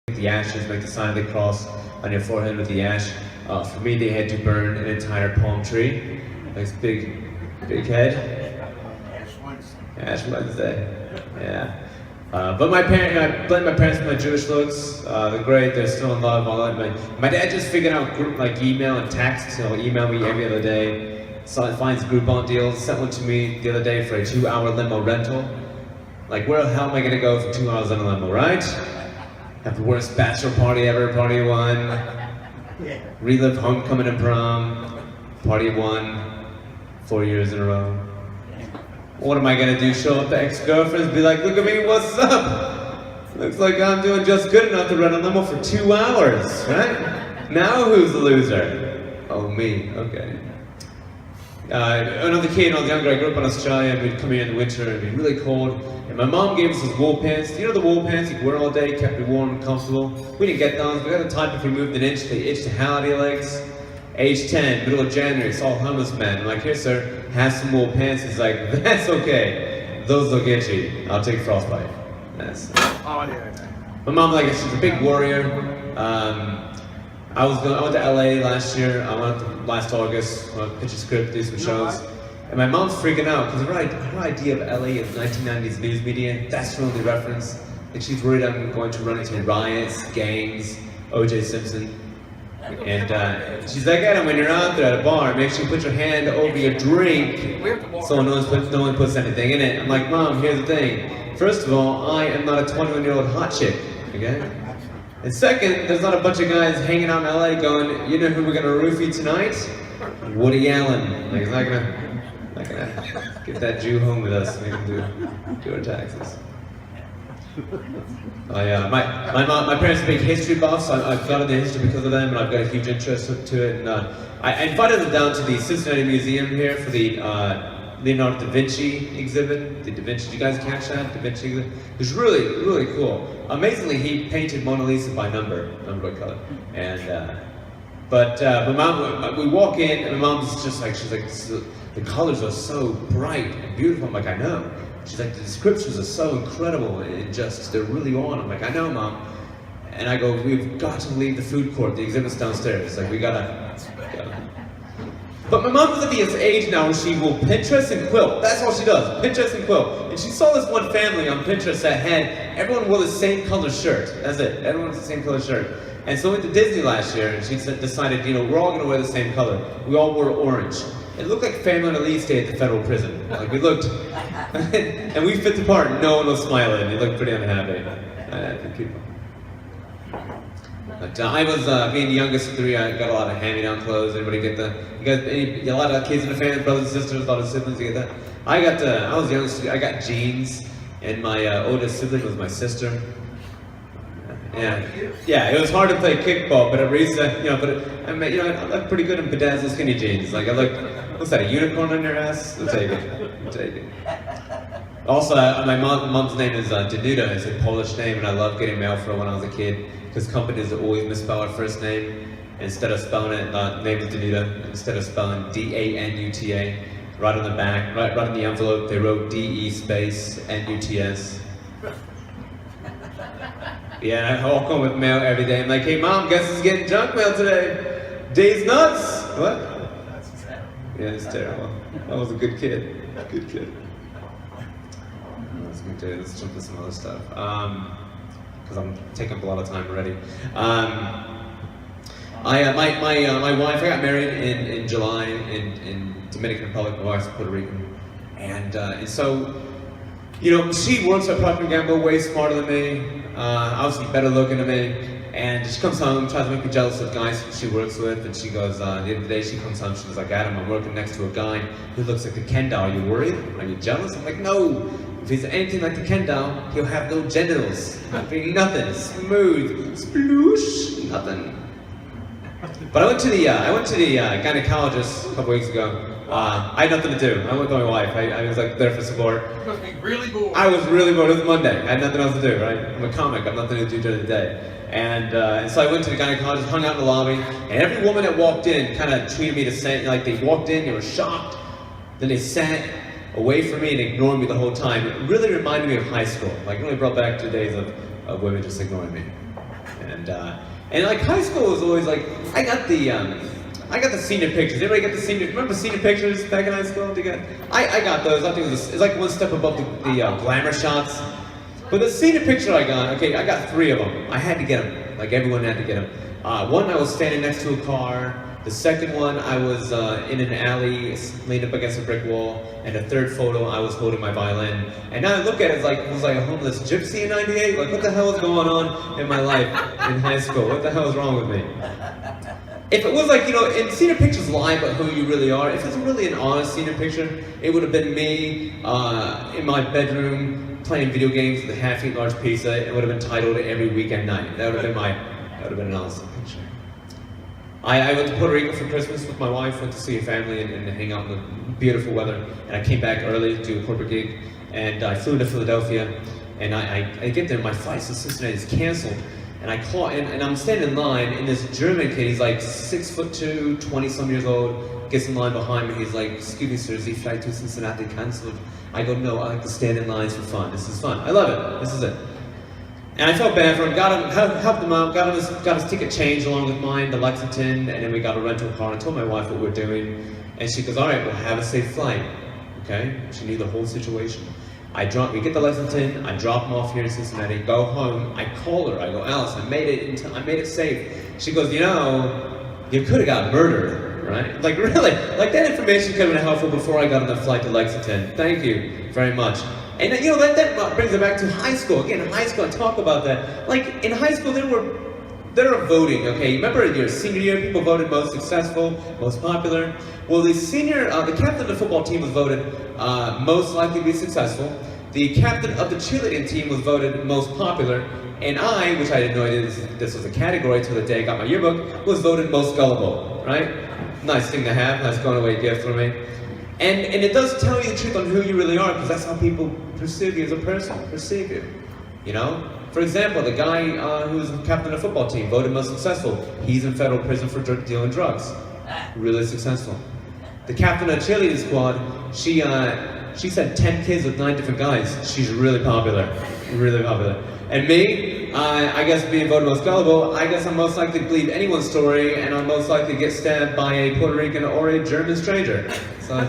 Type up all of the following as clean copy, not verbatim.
the ashes, make the sign of the cross on your forehead with the ash. For me, they had to burn an entire palm tree. Nice big head. Ash Wednesday. Yeah. But I blame my parents for my Jewish looks. They're great. They're still in love. All that. My dad just figured out group like email and text. He'll email me every other day. So he finds Groupon deals. Sent one to me the other day for a 2-hour limo rental. Like, where the hell am I gonna go for 2 hours in a limo, right? Have the worst bachelor party ever, party of one. Relive homecoming and prom, party of one, 4 years in a row. What am I gonna do? Show up to ex-girlfriends, be like, look at me, what's up? Looks like I'm doing just good enough to rent a limo for 2 hours, right? Now who's the loser? Oh, me, okay. Another kid, when I was younger, I grew up in Australia, and we'd come here in the winter, and it'd be really cold, and my mom gave us those wool pants. You know the wool pants you could wear all day, kept you warm and comfortable? We didn't get those. We got the type if you moved an inch, they itched the hell out of your legs. Age 10, middle of January, saw a homeless man. I'm like, here sir, have some wool pants. He's like, that's okay. Those will get you. I'll take frostbite. That's my mom, like, she's a big warrior. I went to LA last year. I went last August. I went to pitch a script, do some shows. And my mom's freaking out because her idea of LA is 1990s news media. That's her only reference. And she's worried I'm going to run into riots, gangs, O.J. Simpson. And she's like, Adam, when you're out there at a bar, make sure you put your hand over your drink so no one puts anything in it. I'm like, Mom, here's the thing. First of all, I am not a 21-year-old hot chick, okay? And second, there's not a bunch of guys hanging out in LA going, you know who we're gonna roofie tonight? Woody Allen. Like, he's not gonna get that Jew home with us, make him do our taxes. My parents are big history buffs. I've got into history because of them, and I've got a huge interest to it. And I invited them down to the Cincinnati Museum here for the Leonardo da Vinci exhibit. The Da Vinci, did you guys catch that? Da Vinci exhibit? It was really, really cool. Amazingly, he painted Mona Lisa by number by color. And but my mom, we walk in, and my mom's just like, she's like, the colors are so bright and beautiful. I'm like, I know. She's like, the descriptions are so incredible and just, they're really on. I'm like, I know, Mom. And I go, we've got to leave the food court. The exhibit's downstairs. Like, we gotta. But my mom is at the age now where she will Pinterest and quilt. That's all she does, Pinterest and quilt. And she saw this one family on Pinterest that had, everyone wore the same color shirt. That's it, everyone wore the same color shirt. And so we went to Disney last year, and she decided, we're all gonna wear the same color. We all wore orange. It looked like family on a leave stay at the federal prison. Like, we looked, and we fit the part, no one was smiling. They looked pretty unhappy. But I was, being the youngest of three, I got a lot of hand-me-down clothes. Anybody get that? A lot of kids in the family, brothers and sisters, a lot of siblings, you get that? I was the youngest, I got jeans, and my oldest sibling was my sister. Yeah, it was hard to play kickball, but at least, I looked pretty good in bedazzled skinny jeans. Like, I looked, what's that, a unicorn on your ass? I'll take it. Also, my mom's name is Danuta. It's a Polish name, and I loved getting mail for her when I was a kid, because companies always misspell her first name. Instead of spelling it, name is Danuta, instead of spelling D-A-N-U-T-A, right on the back, right on the envelope, they wrote D-E space N-U-T-S. Yeah, I walk home with mail every day. I'm like, hey Mom, guess who's getting junk mail today? Dave's nuts! What? Yeah, it's terrible. I was a good kid. Good kid. Let's jump to some other stuff. Because I'm taking up a lot of time already. My wife, I got married in July in Dominican Republic. My wife's Puerto Rican. And so, she works at Procter & Gamble, way smarter than me, obviously better looking than me, and she comes home, tries to make me jealous of guys she works with, and she goes, the other day she comes home, she's like, Adam, I'm working next to a guy who looks like a Ken doll, are you worried? Are you jealous? I'm like, no, if he's anything like the Ken doll, he'll have no genitals, nothing, smooth, sploosh, nothing. But I went to the gynecologist a couple weeks ago. I had nothing to do. I went with my wife. I was like there for support. You must be really bored. I was really bored. It was Monday. I had nothing else to do, right? I'm a comic. I have nothing to do during the day. And so I went to the gynecologist, hung out in the lobby, and every woman that walked in kind of treated me the same. Like, they walked in, they were shocked, then they sat away from me and ignored me the whole time. It really reminded me of high school. Like, it really brought back 2 days of women just ignoring me. And like high school was always like, I got the senior pictures. Everybody get the senior, remember senior pictures back in high school? I got those. I think it's like one step above the glamour shots. But the senior picture I got, okay, I got 3 of them. I had to get them, like everyone had to get them. One, I was standing next to a car. The second one, I was in an alley, leaned up against a brick wall. And the third photo, I was holding my violin. And now I look at it, it was like a homeless gypsy in '98. Like, what the hell is going on in my life in high school? What the hell is wrong with me? If it was like, and senior pictures lie about who you really are. If it's really an honest senior picture, it would have been me in my bedroom playing video games with a half-eat large pizza. It would have been titled Every Weekend Night. That would have been an honest picture. I went to Puerto Rico for Christmas with my wife, went to see a family and hang out in the beautiful weather. And I came back early to do a corporate gig. And I flew to Philadelphia. And I get there, my flight to Cincinnati is canceled. And I call, and I'm standing in line, and this German kid, he's like 6'2", 20-some years old, gets in line behind me. He's like, "Excuse me, sir, is the flight to Cincinnati canceled?" I go, "No, I like to stand in lines for fun. This is fun. I love it. This is it." And I felt bad for him, helped him out, got his ticket changed along with mine to Lexington, and then we got a rental car. I told my wife what we're doing, and she goes, "All right, well, have a safe flight." Okay? She knew the whole situation. We get to Lexington, I drop him off here in Cincinnati, go home, I call her, I go, "Alice, I made it safe." She goes, "You could have got murdered, right?" Like, really? Like, that information could have been helpful before I got on the flight to Lexington. Thank you very much. And that brings it back to high school. Again, high school, I talk about that. Like, in high school, there were voting, okay? Remember in your senior year, people voted most successful, most popular. Well, the captain of the football team was voted most likely to be successful. The captain of the cheerleading team was voted most popular. And I, which I didn't know this was a category till the day I got my yearbook, was voted most gullible, right? Nice thing to have, nice going away gift for me. And it does tell you the truth on who you really are, because that's how people perceive you as a person, perceive you. For example, the guy who was captain of the football team, voted most successful. He's in federal prison for dealing drugs. Really successful. The captain of the cheerleading squad, she sent 10 kids with 9 different guys. She's really popular, really popular. And me, I guess being voted most gullible, I guess I'm most likely to believe anyone's story, and I'm most likely to get stabbed by a Puerto Rican or a German stranger. So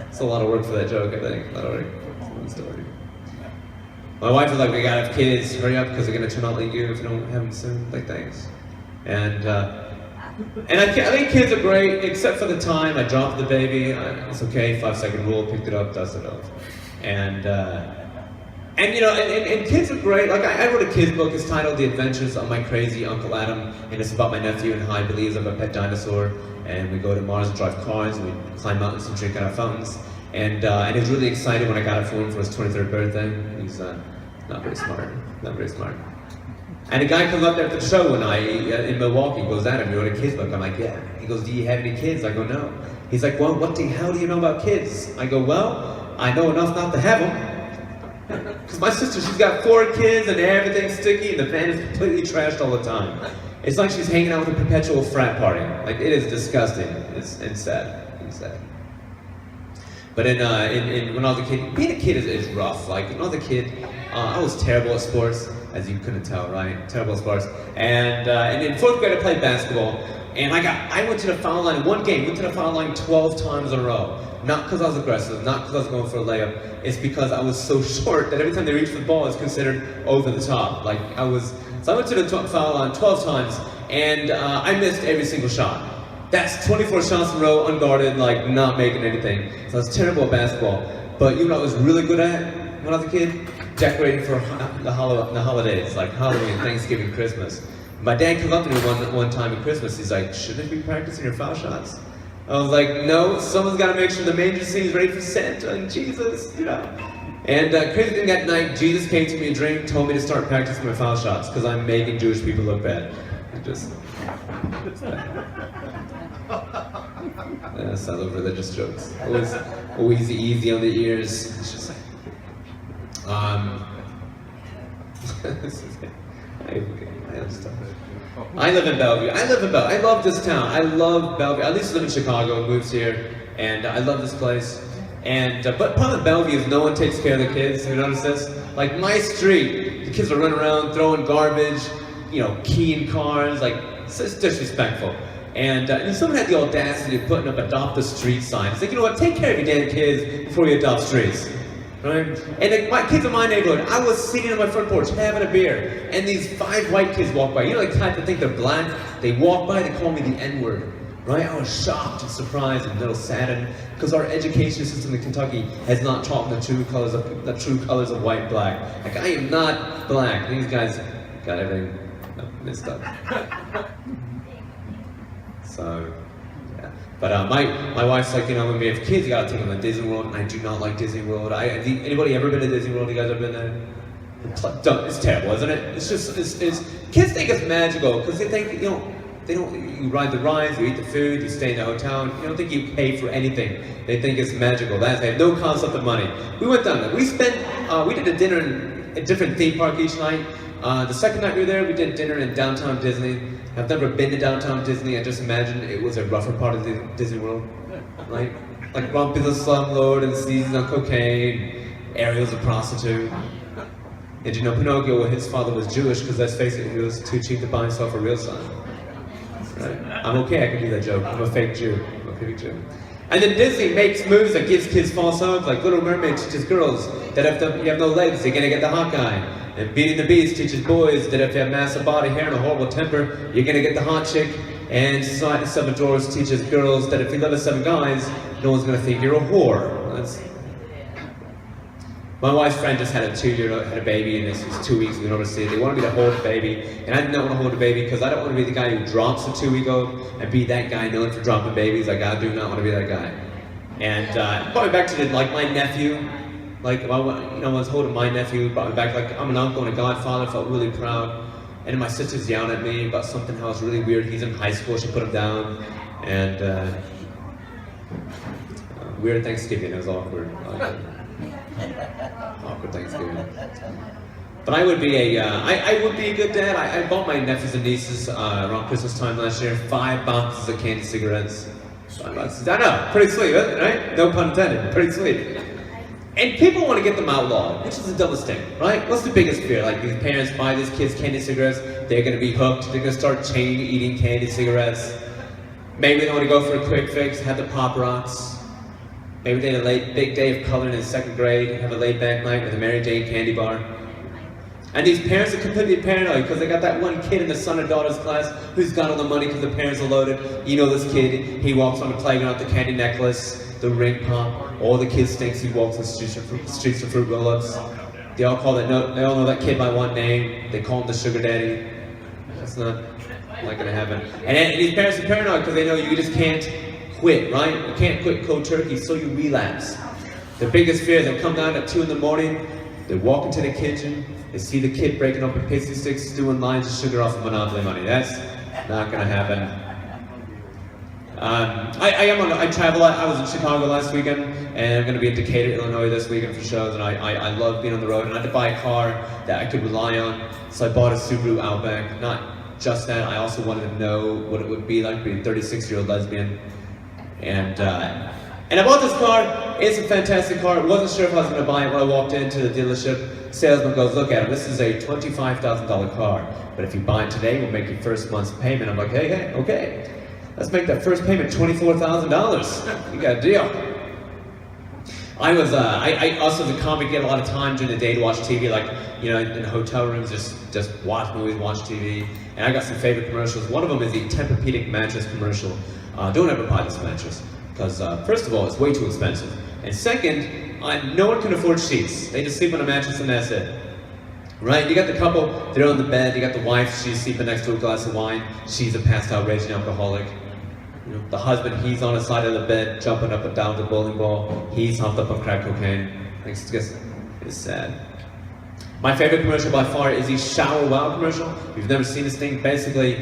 it's a lot of work for that joke, I think. A lot of work for one story. My wife was like, "We gotta have kids, hurry up, because they're gonna turn out like you if you don't have them soon." Like, thanks. And I think kids are great, except for the time I dropped the baby. It's okay, 5-second rule, picked it up, dusted it off. And kids are great. Like, I wrote a kid's book. It's titled The Adventures of My Crazy Uncle Adam, and it's about my nephew and how he believes I'm a pet dinosaur. And we go to Mars and drive cars, and we climb mountains and drink out of fountains. And he was really excited when I got it for him for his 23rd birthday. He's not very smart. And a guy comes up there at the show in Milwaukee, goes, "Adam, you wrote a kid's book?" I'm like, "Yeah." He goes, "Do you have any kids?" I go, "No." He's like, "Well, what the hell do you know about kids?" I go, "Well, I know enough not to have them." Because my sister, she's got 4 kids and everything's sticky and the van is completely trashed all the time. It's like she's hanging out with a perpetual frat party. Like, it is disgusting. It's sad. But when I was a kid, being a kid is rough. Like, when I was a kid, I was terrible at sports, as you couldn't tell, right? Terrible at sports. And in 4th grade, I played basketball. And I went to the foul line in one game, went to the foul line 12 times in a row. Not because I was aggressive, not because I was going for a layup. It's because I was so short that every time they reached for the ball, it's considered over the top. So I went to the foul line 12 times, and I missed every single shot. That's 24 shots in a row, unguarded, like, not making anything. So I was terrible at basketball. But you know what I was really good at when I was a kid? Decorating for the holidays, like Halloween, Thanksgiving, Christmas. My dad came up to me one time at Christmas. He's like, "Shouldn't you be practicing your foul shots?" I was like, "No, someone's got to make sure the manger scene's ready for Santa and Jesus, And crazy thing, that night, Jesus came to me in a dream, told me to start practicing my foul shots because I'm making Jewish people look bad. That's not those religious jokes. Always easy on the ears. It's just I live in Bellevue. I love this town. I love Bellevue. I used to live in Chicago, moved here, and I love this place. But part of Bellevue is no one takes care of the kids. You notice this? Like my street, the kids are running around throwing garbage. keying cars, like, it's disrespectful. And someone had the audacity of putting up adopt the street signs. It's like, you know what, take care of your damn kids before you adopt streets. Right? And my kids in my neighborhood, I was sitting on my front porch having a beer, and these 5 white kids walk by. You know, the type that think they're black? They walk by, they call me the N-word. Right? I was shocked and surprised and a little saddened because our education system in Kentucky has not taught the true colors of white and black. Like, I am not black. These guys got everything messed up. So, yeah. But my wife's like, when we have kids, you gotta take them to Disney World, and I do not like Disney World. Anybody ever been to Disney World? You guys ever been there? It's terrible, isn't it? It's just, kids think it's magical because they think, you ride the rides, you eat the food, you stay in the hotel. You don't think you pay for anything. They think it's magical. They have no concept of money. We went down there. We did a dinner in a different theme park each night. The second night we were there, we did dinner in downtown Disney. I've never been to downtown Disney. I just imagined it was a rougher part of Disney World. Like Grumpy the slumlord and Seasons on cocaine, Ariel's a prostitute. Did you know Pinocchio, his father was Jewish, because let's face it, he was too cheap to buy himself a real son. Right? I'm okay, I can do that joke. I'm a fake Jew. I'm a fake Jew. And then Disney makes moves that gives kids false hopes, like Little Mermaid teaches girls that if you have no legs, you're gonna get the hot guy. And Beauty and the Beast teaches boys that if you have massive body hair and a horrible temper, you're gonna get the hot chick. And Society of 7 Dwarfs teaches girls that if you live with 7 guys, no one's gonna think you're a whore. My wife's friend just had a baby, and this was 2 weeks, we went over to see it. They wanted me to hold the baby, and I did not want to hold the baby because I don't want to be the guy who drops a 2-week-old and be that guy known for dropping babies. Like, I do not want to be that guy. And brought me back to my nephew. Like, I was holding my nephew, brought me back like I'm an uncle and a godfather, felt really proud. And then my sister's yelling at me about something, how it's really weird. He's in high school, she put him down. And weird Thanksgiving, it was awkward. Awkward Thanksgiving. But I would be a good dad. I bought my nephews and nieces around Christmas time last year 5 boxes of candy cigarettes. 5 boxes. I know, pretty sweet, right? No pun intended, pretty sweet. And people want to get them outlawed, which is the dumbest thing, right? What's the biggest fear? Like, these parents buy these kids candy cigarettes, they're going to be hooked, they're going to start chain eating candy cigarettes. Maybe they want to go for a quick fix, have the Pop Rocks. Maybe they had a big day of coloring in 2nd grade, have a laid-back night with a Mary Jane candy bar. And these parents are completely paranoid because they got that one kid in the son or daughter's class who's got all the money because the parents are loaded. You know this kid, he walks on the playground with the candy necklace, the ring pop. All the kids think he walks on the streets of fruit roll-ups. They all know that kid by one name. They call him the sugar daddy. That's not gonna happen. And these parents are paranoid because they know you just can't quit, right? You can't quit cold turkey, so you relapse. The biggest fear is they come down at 2 in the morning, they walk into the kitchen, they see the kid breaking open pastry sticks, doing lines of sugar off of Monopoly money. That's not gonna happen. I travel. I was in Chicago last weekend, and I'm going to be in Decatur, Illinois this weekend for shows, and I love being on the road, and I had to buy a car that I could rely on, so I bought a Subaru Outback. Not just that, I also wanted to know what it would be like being a 36-year-old lesbian. And I bought this car. It's a fantastic car. I wasn't sure if I was going to buy it when I walked into the dealership. Salesman goes, look at it, this is a $25,000 car, but if you buy it today, we'll make your first month's payment. I'm like, hey, okay. Let's make that first payment $24,000. You got a deal. I also, as a comic, get a lot of time during the day to watch TV, like, in hotel rooms, just watch movies, watch TV. And I got some favorite commercials. One of them is the Tempur-Pedic mattress commercial. Don't ever buy this mattress, because first of all, it's way too expensive. And second, no one can afford sheets. They just sleep on a mattress and that's it. Right? You got the couple, they're on the bed, you got the wife, she's sleeping next to a glass of wine, she's a passed out raging alcoholic. The husband, he's on the side of the bed, jumping up and down the bowling ball, he's humped up on crack cocaine. It's sad. My favorite commercial by far is the Shower Wow commercial. If you've never seen this thing, basically,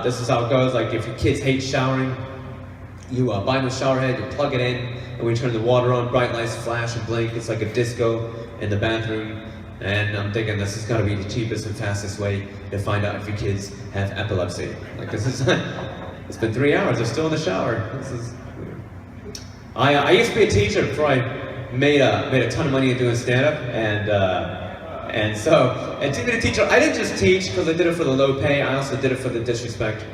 this is how it goes. Like, if your kids hate showering, you buy them a shower head, you plug it in, and when you turn the water on, bright lights flash and blink. It's like a disco in the bathroom. And I'm thinking this is gotta be the cheapest and fastest way to find out if your kids have epilepsy. Like, this is, it's been 3 hours, they're still in the shower. This is weird. I used to be a teacher before I made a ton of money in doing stand-up, and And so, and to be a teacher, I didn't just teach because I did it for the low pay, I also did it for the disrespect.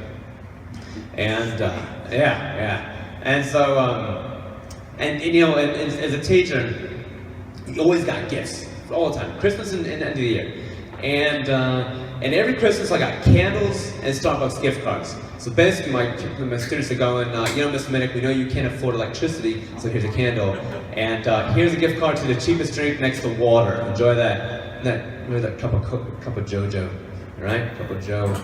And and so, and you know, and as a teacher, you always got gifts all the time, Christmas and end of the year. And every Christmas I got candles and Starbucks gift cards. So basically my students are going, you know, Miss Minnick, we know you can't afford electricity, so here's a candle. And here's a gift card to the cheapest drink next to water. Enjoy that. That cup of JoJo, right? Cup of Joe.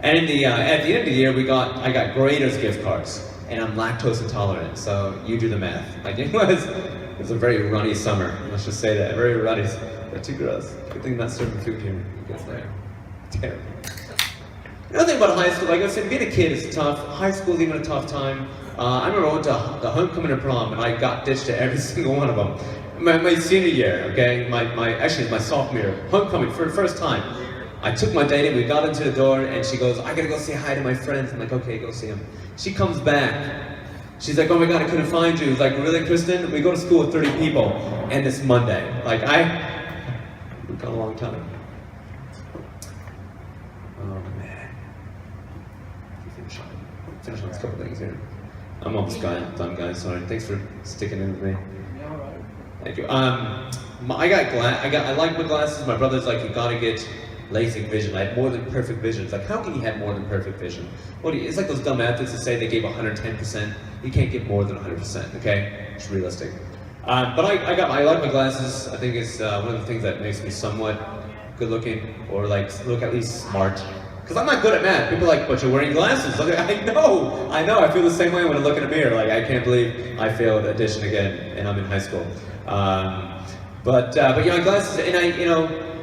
And at the end of the year, I got Grader's gift cards. And I'm lactose intolerant, so you do the math. Like it was a very runny summer. Let's just say that, very runny. That's too gross. Good thing I'm not serving food here. It gets there. Terrible. Another thing about high school, like I said, being a kid is tough. High school is even a tough time. I remember I went to the homecoming and prom, and I got ditched to every single one of them. My senior year, okay, actually it's my sophomore year, homecoming for the first time. I took my date in, we got into the door, and she goes, I gotta go say hi to my friends. I'm like, okay, go see them. She comes back. She's like, oh my God, I couldn't find you. I was like, really, Kristen? We go to school with 30 people, and it's Monday. Like, we've gone a long time. Oh man. Finish on a couple things here. I'm almost done, guys. Sorry. Thanks for sticking in with me. Thank you. I like my glasses. My brother's like, you gotta get LASIK vision. I had more than perfect vision. It's like, how can you have more than perfect vision? It's like those dumb athletes that say they gave 110%. You can't get more than 100%, okay? It's realistic. But I like my glasses. I think it's one of the things that makes me somewhat good looking, or like look at least smart. Because I'm not good at math. People are like, but you're wearing glasses. Like, I know. I feel the same way when I look in a mirror. Like, I can't believe I failed addition again, and I'm in high school. But you know, glasses, and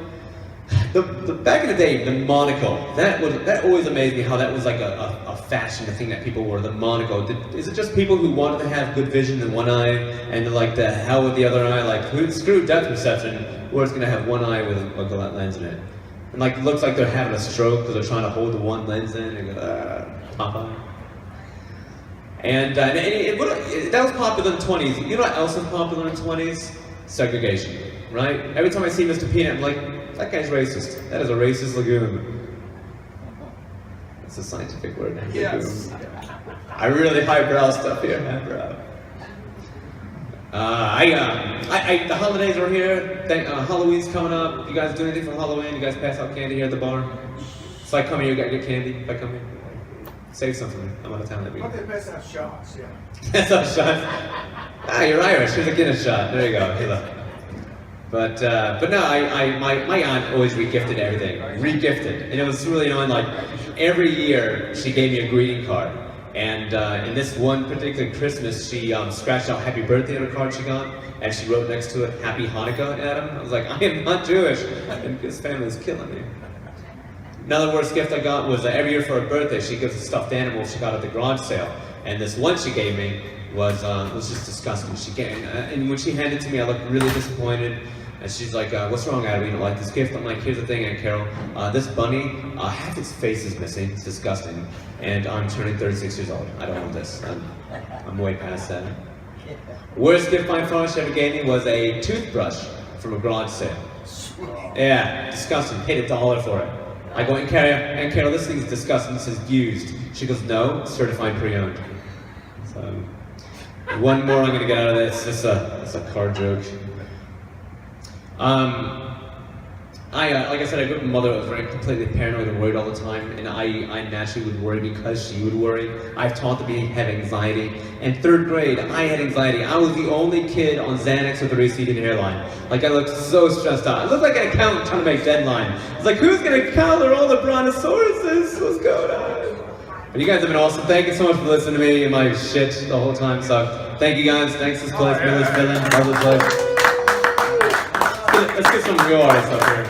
the back in the day, the monocle, that always amazed me how that was like a fashion, a thing that people wore, the monocle. Is it just people who wanted to have good vision in one eye, and they're like, the hell with the other eye, like, screw depth perception, we're just gonna have one eye with a lens in it. And like, it looks like they're having a stroke because they're trying to hold the one lens in, and go, pop eye. And that was popular in the 20s. You know what else was popular in the 20s? Segregation, right? Every time I see Mr. Peanut, I'm like, that guy's racist. That is a racist lagoon. That's a scientific word. Yes. I really highbrow stuff here, highbrow. The holidays are here. Halloween's coming up. You guys do anything for Halloween? You guys pass out candy here at the bar? So I come here, you got good candy. If I come here, save something. I'm out of town that week. They pass out shots, yeah. Pass out shots. You're Irish. Here's a Guinness shot. There you go. Hey, look. But no, my aunt always regifted everything. Regifted, and it was really annoying. Like every year, she gave me a greeting card. And in this one particular Christmas, she scratched out Happy Birthday on a card she got, and she wrote next to it, Happy Hanukkah, Adam. I was like, I am not Jewish, and this family is killing me. Another worst gift I got was every year for her birthday, she gives a stuffed animal she got at the garage sale. And this one she gave me was just disgusting. And when she handed it to me, I looked really disappointed. And she's like, what's wrong, Adam? You don't like this gift? I'm like, here's the thing, Aunt Carol. This bunny, half its face is missing. It's disgusting. And I'm turning 36 years old. I don't want this. I'm way past that. Worst gift my father ever gave me was a toothbrush from a garage sale. Yeah, disgusting. Paid $1 for it. I go, Aunt Carol, this thing's disgusting. This is used. She goes, no, certified pre-owned. So, one more I'm gonna get out of this. It's a car joke. Like I said, I grew up with a mother that was very completely paranoid and worried all the time, and I naturally would worry because she would worry. I've taught to have anxiety. In 3rd grade, I had anxiety. I was the only kid on Xanax with a receding hairline. Like, I looked so stressed out. I looked like an accountant trying to make deadline. It's like, who's gonna color all the brontosauruses? What's going on? But you guys have been awesome. Thank you so much for listening to me and my shit the whole time. So, thank you guys. Thanks for this place, Miller's Villain, love this place. Let's get some real artists up here.